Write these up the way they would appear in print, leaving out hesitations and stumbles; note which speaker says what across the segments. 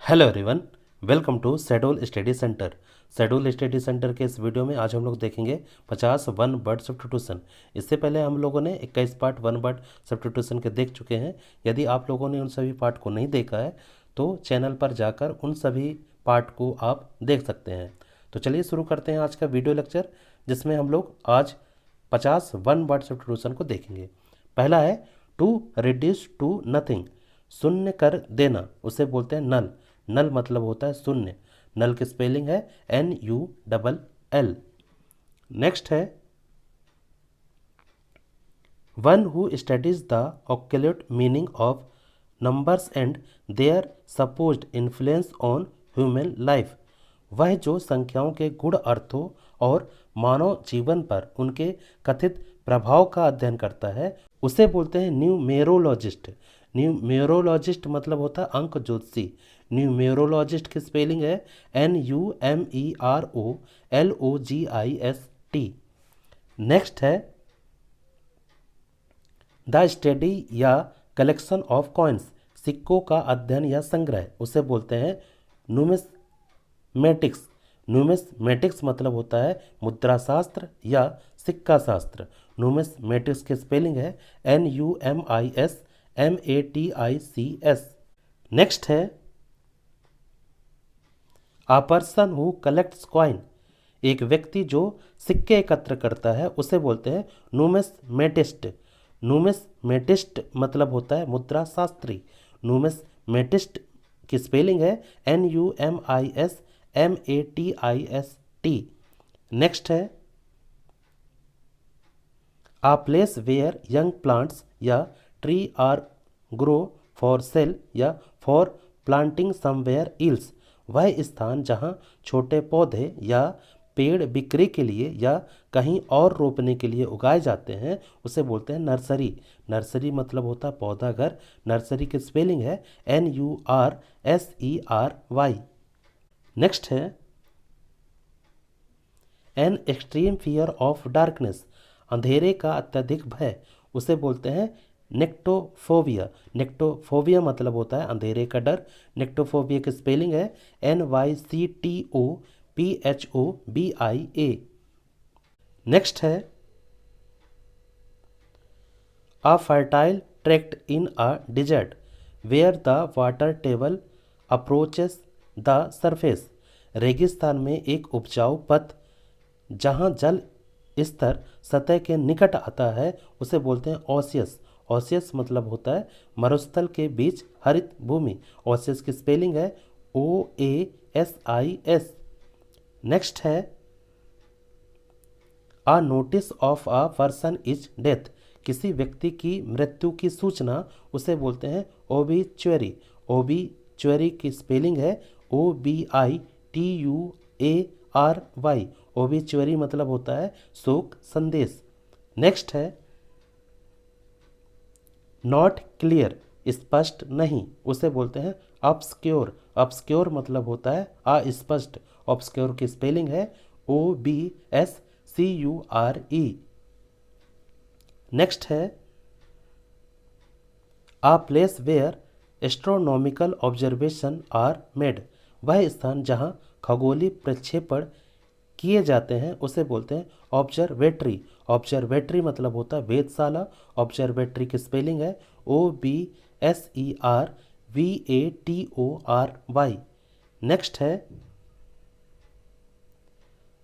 Speaker 1: Hello everyone, welcome to schedule study centre. Schedule study centre के इस video में आज हम लोग देखेंगे 50 वन वर्ड सब्स्टिट्यूशन। इससे पहले हम लोगों ने 21 पार्ट वन वर्ड सब्स्टिट्यूशन के देख चुके हैं। यदि आप लोगों ने उन सभी पार्ट को नहीं देखा है तो चैनल पर जाकर उन सभी पार्ट को आप देख सकते हैं। तो चलिए शुरू करते हैं आज का वीडियो लेक्चर, जिसमें हम लोग आज 50 वन वर्ड सब्स्टिट्यूशन को देखेंगे। पहला है टू रिड्यूस टू नथिंग, शून्य कर देना, उसे बोलते हैं नल। नल मतलब होता है शून्य। नल की स्पेलिंग है NULL। नेक्स्ट है one who studies the occult meaning of numbers and their supposed influence on human life, वह जो संख्याओं के गूढ़ अर्थों और मानव जीवन पर उनके कथित प्रभाव का अध्ययन करता है, उसे बोलते हैं न्यूमेरोलॉजिस्ट। न्यूमेरोलॉजिस्ट मतलब होता है अंक ज्योतिषी। न्यूमेरोलॉजिस्ट की स्पेलिंग है NUMEROLOGIST। नेक्स्ट है द स्टडी या कलेक्शन ऑफ कॉइन्स, सिक्कों का अध्ययन या संग्रह, उसे बोलते हैं न्यूमिस्मेटिक्स। न्यूमिस्मेटिक्स मतलब होता है मुद्रा शास्त्र या सिक्का शास्त्र। न्यूमिस्मेटिक्स की स्पेलिंग है NUMISMATICS। नेक्स्ट है आ पर्सन हु कलेक्ट्स कॉइन, एक व्यक्ति जो सिक्के एकत्र करता है उसे बोलते हैं न्यूमिस्मेटिस्ट। न्यूमिस्मेटिस्ट मतलब होता है मुद्रा शास्त्री। न्यूमिस्मेटिस्ट की स्पेलिंग है NUMISMATIST। नेक्स्ट है a place where young plants या tree are grow for sale या फॉर प्लांटिंग समवेयर इल्स, वह स्थान जहाँ छोटे पौधे या पेड़ बिक्री के लिए या कहीं और रोपने के लिए उगाए जाते हैं उसे बोलते हैं नर्सरी। नर्सरी मतलब होता है पौधा घर। नर्सरी की स्पेलिंग है NURSERY। नेक्स्ट है an extreme fear of darkness, अंधेरे का अत्यधिक भय, उसे बोलते हैं नेक्टोफोबिया। नेक्टोफोबिया मतलब होता है अंधेरे का डर। नेक्टोफोबिया की स्पेलिंग है NYCTOPHOBIA। नेक्स्ट है a fertile tract in a desert where the water table approaches the surface, रेगिस्तान में एक उपजाऊ पथ जहाँ जल स्तर सतह के निकट आता है उसे बोलते हैं ओसियस। ओसियस मतलब होता है मरुस्थल के बीच हरित भूमि। ओसियस की स्पेलिंग है OASIS। नेक्स्ट है a notice of a person is death, किसी व्यक्ति की मृत्यु की सूचना, उसे बोलते हैं ओबीच्युअरी। ओबीच्युअरी की स्पेलिंग है OBITUARY। ओबीच्युअरी मतलब होता है शोक संदेश। नेक्स्ट है नॉट क्लियर, स्पष्ट नहीं, उसे बोलते हैं ऑब्सक्योर। ऑब्सक्योर मतलब होता है अस्पष्ट। ऑब्सक्योर की स्पेलिंग है OBSCURE। नेक्स्ट है a place where astronomical observation are made, वह स्थान जहाँ खगोलीय प्रक्षेपण किए जाते हैं उसे बोलते हैं ऑब्जर्वेटरी। ऑब्जर्वेटरी मतलब होता है वेधशाला। ऑब्जर्वेटरी की स्पेलिंग है OBSERVATORY। नेक्स्ट है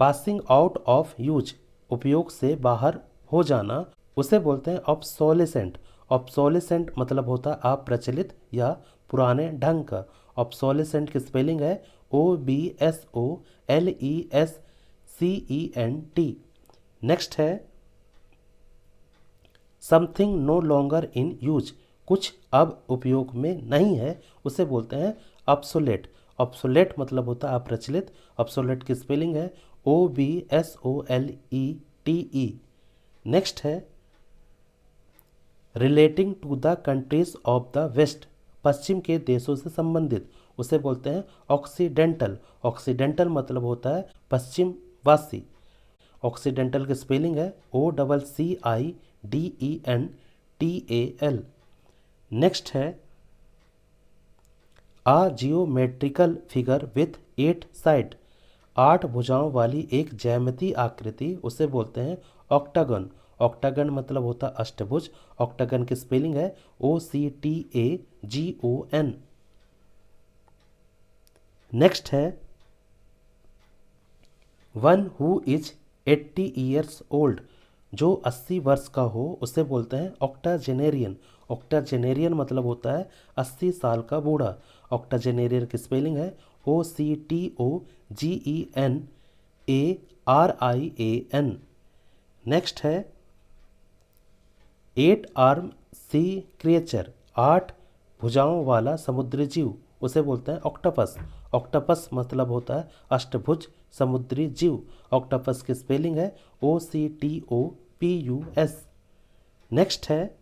Speaker 1: पासिंग आउट ऑफ यूज, उपयोग से बाहर हो जाना, उसे बोलते हैं ऑब्सोलेसेंट। ऑब्सोलेसेंट मतलब होता है अप्रचलित या पुराने ढंग का। ऑब्सोलेसेंट की स्पेलिंग है OBSOLESCENT। नेक्स्ट है something no longer in use, कुछ अब उपयोग में नहीं है, उसे बोलते हैं ऑब्सोलेट। ऑब्सोलेट मतलब होता है अप्रचलित। ऑब्सोलेट की स्पेलिंग है OBSOLETE। नेक्स्ट है relating to the countries of the west, पश्चिम के देशों से संबंधित, उसे बोलते हैं ऑक्सीडेंटल। ऑक्सीडेंटल मतलब होता है पश्चिम वासी। ऑक्सीडेंटल की स्पेलिंग है OCCIDENTAL। नेक्स्ट है आ जियोमेट्रिकल फिगर विथ 8 साइड, 8 भुजाओं वाली एक ज्यामितीय आकृति, उसे बोलते हैं ऑक्टागन। ऑक्टागन मतलब होता है अष्टभुज। ऑक्टागन की स्पेलिंग है OCTAGON। नेक्स्ट है one who is 80 years old, जो 80 वर्ष का हो उसे बोलते हैं ऑक्टाजेनेरियन। ऑक्टाजेनेरियन मतलब होता है 80 साल का बूढ़ा। ऑक्टाजेनेरियन की स्पेलिंग है OCTOGENARIAN। नेक्स्ट है 8 आर्म सी क्रिएचर, 8 भुजाओं वाला समुद्री जीव, उसे बोलते हैं ऑक्टोपस। ऑक्टोपस मतलब होता है अष्टभुज समुद्री जीव। ऑक्टोपस की स्पेलिंग है OCTOPUS। नेक्स्ट है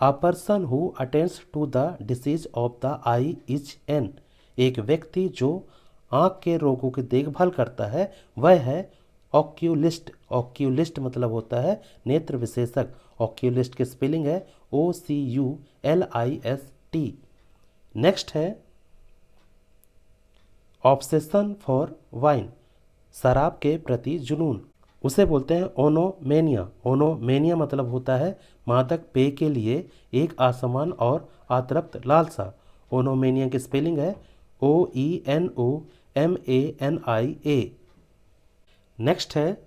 Speaker 1: a person who attends to the disease of the eye is an, एक व्यक्ति जो आँख के रोगों की देखभाल करता है वह है ऑक्यूलिस्ट। ऑक्यूलिस्ट मतलब होता है नेत्र विशेषज्ञ। ऑक्यूलिस्ट की स्पेलिंग है OCULIST। नेक्स्ट है ऑब्सेशन फॉर वाइन, शराब के प्रति जुनून, उसे बोलते हैं ओनोमेनिया। ओनोमेनिया मतलब होता है मादक पेय के लिए एक असमान और अतृप्त लालसा। ओनोमेनिया की स्पेलिंग है OENOMANIA। नेक्स्ट है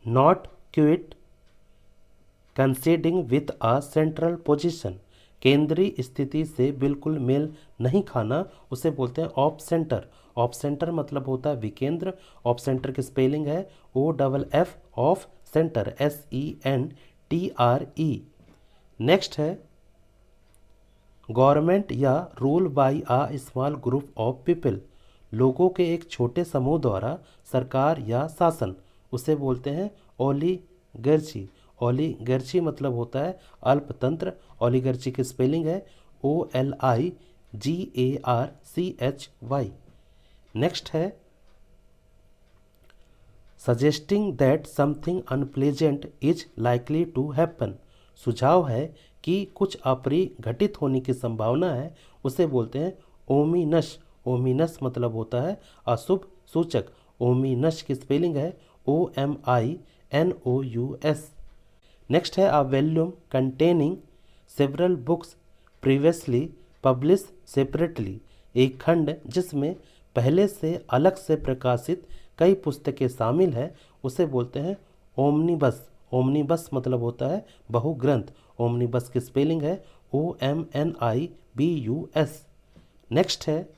Speaker 1: not quit conceding with a central position, केंद्रीय स्थिति से बिल्कुल मेल नहीं खाना, उसे बोलते हैं ऑफ सेंटर। ऑफ सेंटर मतलब होता है विकेंद्र। ऑफ सेंटर की स्पेलिंग है OFF of centre SENTRE। Next है गवर्नमेंट या rule by a small group of people, लोगों के एक छोटे समूह द्वारा सरकार या शासन, उसे बोलते हैं ओलिगर्ची। ओलिगर्ची मतलब होता है अल्पतंत्र। ओलिगर्ची की स्पेलिंग है OLIGARCHY। नेक्स्ट है suggesting that something unpleasant is likely to happen, सुझाव है कि कुछ अप्रिय घटित होने की संभावना है, उसे बोलते हैं ओमिनस। ओमिनस मतलब होता है अशुभ सूचक। ओमिनस की स्पेलिंग है OMINOUS। नेक्स्ट है a volume containing several books previously publish separately, एक खंड जिसमें पहले से अलग से प्रकाशित कई पुस्तकें शामिल हैं, उसे बोलते हैं ओमनिबस। ओमनिबस मतलब होता है बहुग्रंथ। ओमनिबस की स्पेलिंग है OMNIBUS। नेक्स्ट है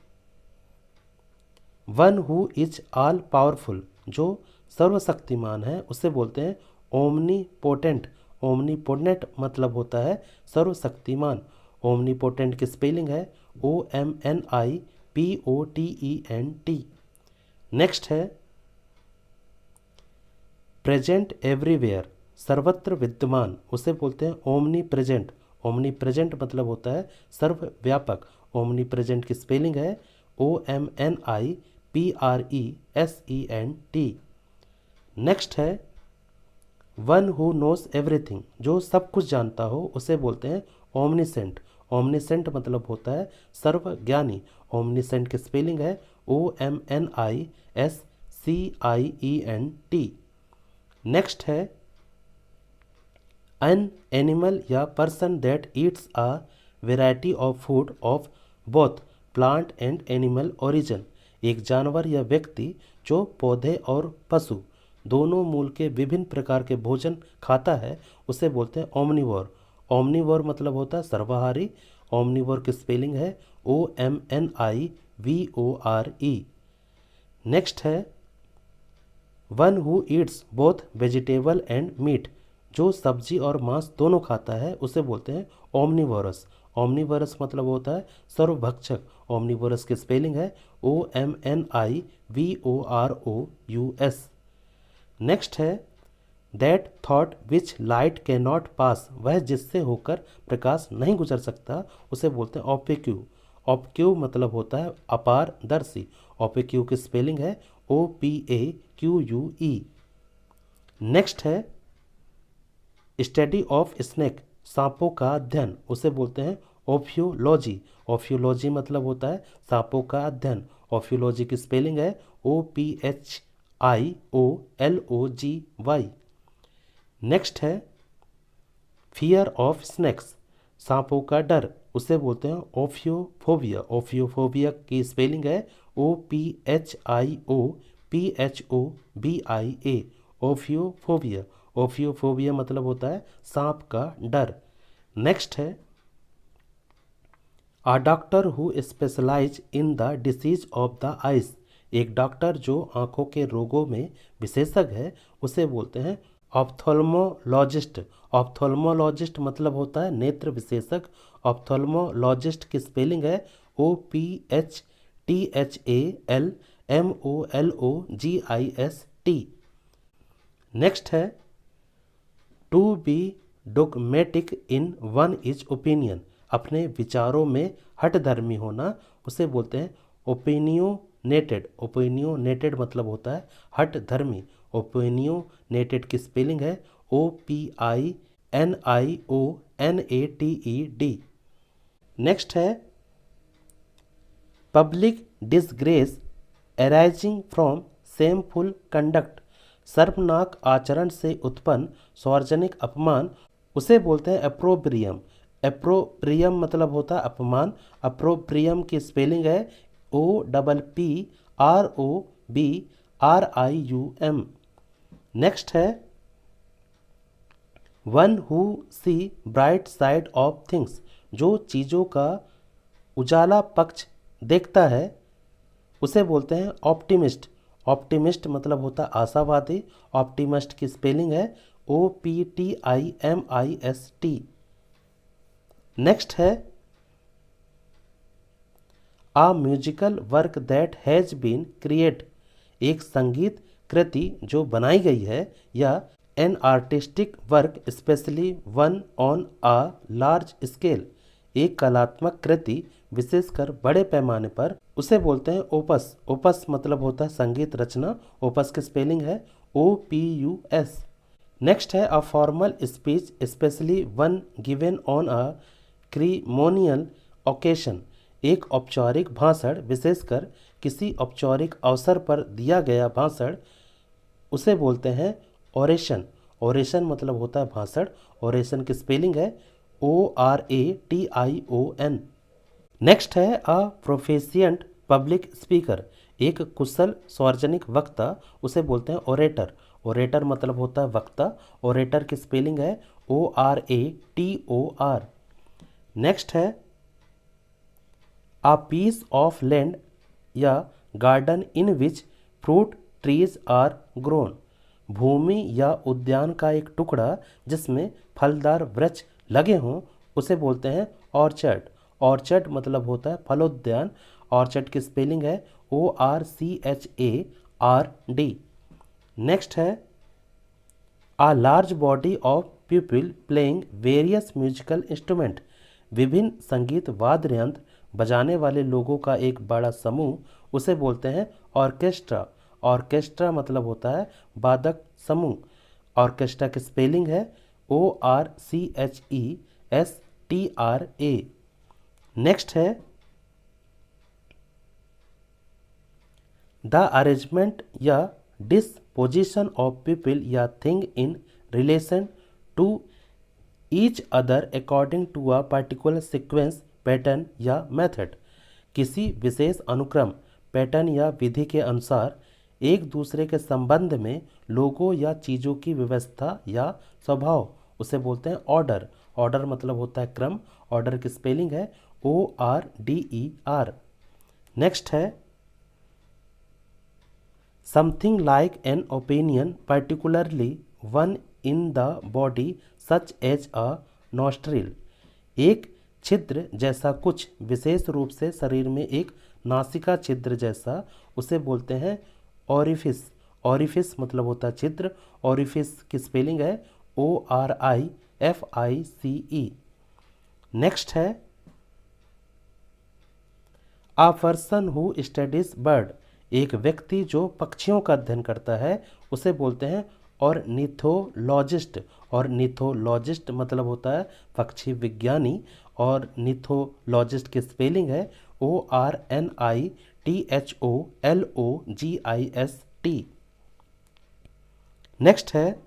Speaker 1: one who is all powerful, जो सर्वशक्तिमान है, उसे बोलते हैं ओमनीपोटेंट। ओमनीपोटेंट मतलब होता है सर्वशक्तिमान। ओमनीपोटेंट की स्पेलिंग है OMNIPOTENT। नेक्स्ट है प्रेजेंट एवरीवेयर, सर्वत्र विद्यमान, उसे बोलते हैं ओमनी प्रेजेंट। ओमनी प्रेजेंट मतलब होता है सर्वव्यापक। ओमनी प्रेजेंट की स्पेलिंग है OMNIPRESENT। नेक्स्ट है वन हु नोस एवरीथिंग, जो सब कुछ जानता हो, उसे बोलते हैं ओमनिसेंट। ओमनिसेंट मतलब होता है सर्वज्ञानी। ओमनिसेंट की स्पेलिंग है OMNISCIENT। नेक्स्ट है एन एनिमल या person that eats a variety of food of both plant and animal origin, एक जानवर या व्यक्ति जो पौधे और पशु दोनों मूल के विभिन्न प्रकार के भोजन खाता है, उसे बोलते हैं ओमनिवोर। ओमनिवोर मतलब होता है सर्वाहारी। ओमनिवोर की स्पेलिंग है OMNIVORE। नेक्स्ट है one who eats both vegetable and meat, जो सब्जी और मांस दोनों खाता है, उसे बोलते हैं ओमनिवोरस। ओमनिवोरस मतलब होता है सर्वभक्षक। ओमनिवोरस की स्पेलिंग है OMNIVOROUS। नेक्स्ट है that thought which light can not pass, वह जिससे होकर प्रकाश नहीं गुजर सकता, उसे बोलते हैं ऑब्लिक्यू। ऑब्लिक्यू मतलब होता है अपारदर्शी। ऑब्लिक्यू की स्पेलिंग है OPAQUE। नेक्स्ट है स्टडी ऑफ स्नेक, सांपों का अध्ययन, उसे बोलते हैं ओफियोलॉजी। ओफियोलॉजी मतलब होता है सांपों का अध्ययन। ओफियोलॉजी की स्पेलिंग है OPHIOLOGY। नेक्स्ट है फियर ऑफ स्नेक्स, सांपों का डर, उसे बोलते हैं ओफियोफोबिया। ओफियोफोबिया की स्पेलिंग है OPHIOPHOBIA। ओफियोफोबिया। ओफियोफोबिया मतलब होता है सांप का डर। नेक्स्ट है a doctor who specialise in the disease of the eyes, एक डॉक्टर जो आंखों के रोगों में विशेषज्ञ है, उसे बोलते हैं ऑप्थोल्मोलॉजिस्ट। ऑप्थोल्मोलॉजिस्ट मतलब होता है नेत्र विशेषज्ञ। ऑप्थोल्मोलॉजिस्ट की स्पेलिंग है OPHTHALMOLOGIST। नेक्स्ट है to be dogmatic in one is opinion, अपने विचारों में हठधर्मी होना, उसे बोलते हैं ओपिनियोनेटेड। ओपिनियोनेटेड मतलब होता है हठधर्मी। ओपिनियोनेटेड की स्पेलिंग है OPINIONATED। नेक्स्ट है public disgrace arising from shameful conduct, शर्मनाक आचरण से उत्पन्न सार्वजनिक अपमान, उसे बोलते हैं एप्रोब्रियम। एप्रोब्रियम मतलब होता है अपमान। एप्रोब्रियम की स्पेलिंग है OPPROBRIUM। नेक्स्ट है one who see bright side of things, जो चीज़ों का उजाला पक्ष देखता है, उसे बोलते हैं ऑप्टिमिस्ट। ऑप्टिमिस्ट मतलब होता है आशावादी। ऑप्टिमिस्ट की स्पेलिंग है OPTIMIST। नेक्स्ट है a musical work that has been create, एक संगीत कृति जो बनाई गई है, या an artistic work specially one on a large scale, एक कलात्मक कृति विशेषकर बड़े पैमाने पर, उसे बोलते हैं ओपस। ओपस मतलब होता है संगीत रचना। ओपस की स्पेलिंग है OPUS। नेक्स्ट है a formal speech specially one given on a ceremonial occasion, एक औपचारिक भाषण विशेषकर किसी औपचारिक अवसर पर दिया गया भाषण, उसे बोलते हैं ओरेशन। ओरेशन मतलब होता है भाषण। ओरेशन की स्पेलिंग है ORATION। नेक्स्ट है अ प्रोफिशिएंट पब्लिक स्पीकर, एक कुशल सार्वजनिक वक्ता, उसे बोलते हैं ओरेटर। ओरेटर मतलब होता है वक्ता। ओरेटर की स्पेलिंग है ORATOR। नेक्स्ट है अ पीस ऑफ लैंड या garden in which fruit trees are grown, भूमि या उद्यान का एक टुकड़ा जिसमें फलदार वृक्ष लगे हों, उसे बोलते हैं ऑर्चर्ड। ऑर्चर्ड मतलब होता है फलोद्यान। ऑर्चर्ड की स्पेलिंग है ORCHARD। नेक्स्ट है a large body of people playing various musical instrument, विभिन्न संगीत वाद्य यंत्र बजाने वाले लोगों का एक बड़ा समूह, उसे बोलते हैं ऑर्केस्ट्रा। ऑर्केस्ट्रा मतलब होता है वादक समूह। ऑर्केस्ट्रा की स्पेलिंग है ORCHESTRA। नेक्स्ट है द अरेंजमेंट या डिस्पोजिशन ऑफ पीपल या thing in relation to each other according to a particular sequence pattern या मेथड, किसी विशेष अनुक्रम पैटर्न या विधि के अनुसार एक दूसरे के संबंध में लोगों या चीज़ों की व्यवस्था या स्वभाव, उसे बोलते हैं ऑर्डर। ऑर्डर मतलब होता है क्रम। ऑर्डर की स्पेलिंग है ORDER। नेक्स्ट है something like an opinion particularly one in the body such as a nostril, एक छिद्र जैसा कुछ विशेष रूप से शरीर में एक नासिका छिद्र जैसा, उसे बोलते हैं ओरिफिस। ओरिफिस मतलब होता है छिद्र। ओरिफिस की स्पेलिंग है ORIFICE। नेक्स्ट है a person who studies bird, एक व्यक्ति जो पक्षियों का अध्ययन करता है, उसे बोलते हैं और निथोलॉजिस्ट। और निथोलॉजिस्ट मतलब होता है पक्षी विज्ञानी, और निथोलॉजिस्ट की स्पेलिंग है ORNITHOLOGIST। नेक्स्ट है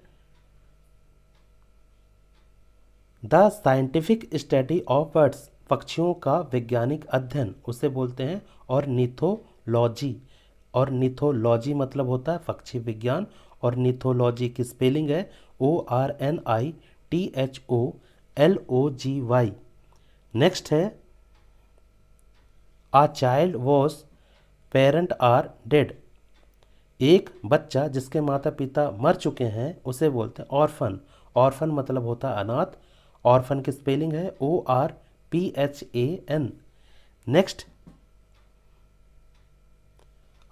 Speaker 1: the scientific study of birds, पक्षियों का वैज्ञानिक अध्ययन, उसे बोलते हैं ऑर्निथोलॉजी। और निथोलॉजी मतलब होता है पक्षी विज्ञान, और निथोलॉजी की स्पेलिंग है ORNITHOLOGY। नेक्स्ट है a child was parent are dead, एक बच्चा जिसके माता पिता मर चुके हैं उसे बोलते हैं ऑर्फन। ऑर्फन मतलब होता है अनाथ। ऑर्फन की स्पेलिंग है ORPHAN। Next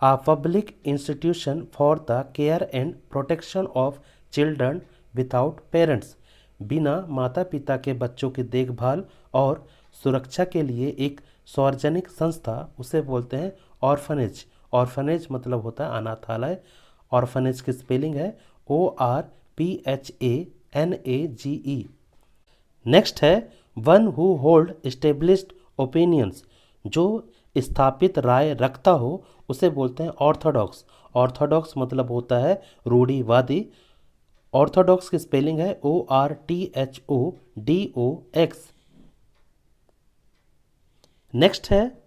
Speaker 1: a public institution for the care and protection of children without parents, बिना माता पिता के बच्चों की देखभाल और सुरक्षा के लिए एक सार्वजनिक संस्था, उसे बोलते हैं ऑर्फनेज। ऑर्फनेज मतलब होता है अनाथालय। ऑर्फनेज की स्पेलिंग है ORPHANAGE। नेक्स्ट है one who hold established opinions, जो स्थापित राय रखता हो उसे बोलते हैं ऑर्थोडॉक्स। ऑर्थोडॉक्स मतलब होता है रूढ़िवादी। ऑर्थोडॉक्स की स्पेलिंग है ORTHODOX। नेक्स्ट है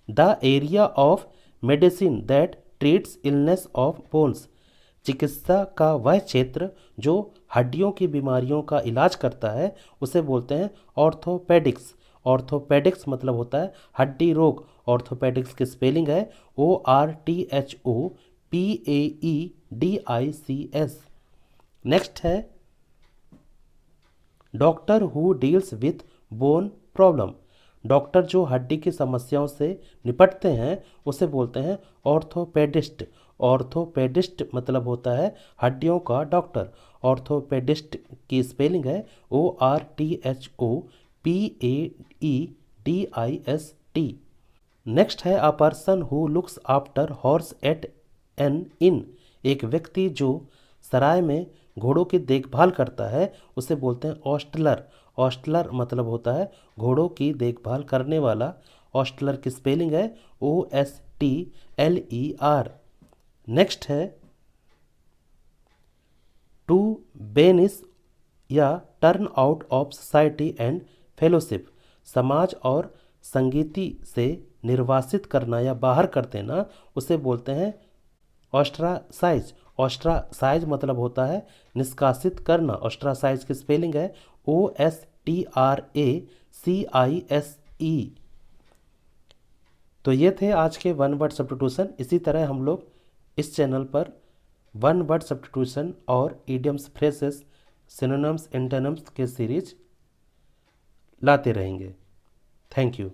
Speaker 1: the area of medicine that treats illness of bones, चिकित्सा का वह क्षेत्र जो हड्डियों की बीमारियों का इलाज करता है उसे बोलते हैं ऑर्थोपेडिक्स। ऑर्थोपेडिक्स मतलब होता है हड्डी रोग। ऑर्थोपेडिक्स की स्पेलिंग है ORTHOPAEDICS। नेक्स्ट है doctor who deals with bone problem, doctor जो हड्डी की समस्याओं से निपटते हैं उसे बोलते हैं ऑर्थोपेडिस्ट। ऑर्थोपेडिस्ट मतलब होता है हड्डियों का डॉक्टर। ऑर्थोपेडिस्ट की स्पेलिंग है ORTHOPAEDIST। नेक्स्ट है a person who looks after horse at an inn, एक व्यक्ति जो सराय में घोड़ों की देखभाल करता है उसे बोलते हैं ऑस्टलर। ऑस्टलर मतलब होता है घोड़ों की देखभाल करने वाला। ऑस्टलर की स्पेलिंग है OSTLER। नेक्स्ट है टू बेनिस या turn out of society and fellowship, समाज और संगीति से निर्वासित करना या बाहर कर देना, उसे बोलते हैं ऑस्ट्रासाइज। ऑस्ट्रासाइज मतलब होता है निष्कासित करना। ऑस्ट्रासाइज की स्पेलिंग है OSTRACISE। तो ये थे आज के वन वर्ड सब्स्टिट्यूशन। इसी तरह हम लोग इस चैनल पर वन वर्ड सब्स्टिट्यूशन और इडियम्स, फ्रेजेस, सिनोनिम्स, एंटोनिम्स के सीरीज लाते रहेंगे। Thank you.